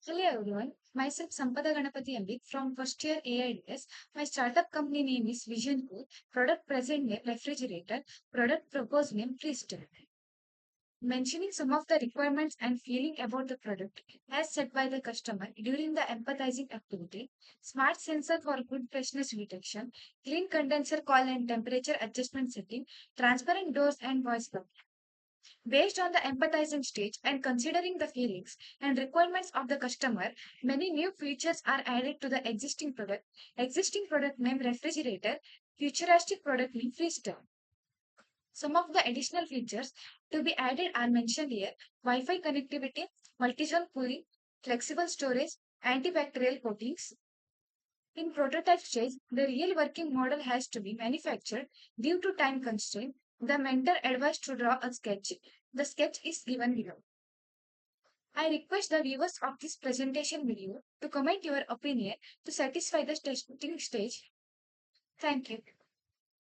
Hello everyone, myself Sampada Ganapati AMBIG from first year AIDS. My startup company name is Vision Cool, product present name refrigerator, product proposed name freezer. Mentioning some of the requirements and feeling about the product as set by the customer during the empathizing activity, smart sensor for good freshness detection, clean condenser coil and temperature adjustment setting, transparent doors and voice prompt. Based on the empathizing stage and considering the feelings and requirements of the customer, many new features are added to the existing product. Existing product name refrigerator, futuristic product name freezer. Some of the additional features to be added are mentioned here: Wi-Fi connectivity, multi-zone cooling, flexible storage, antibacterial coatings. In prototype stage, the real working model has to be manufactured due to time constraint. The mentor advised to draw a sketch. The sketch is given below. I request the viewers of this presentation video to comment your opinion to satisfy the testing stage. Thank you.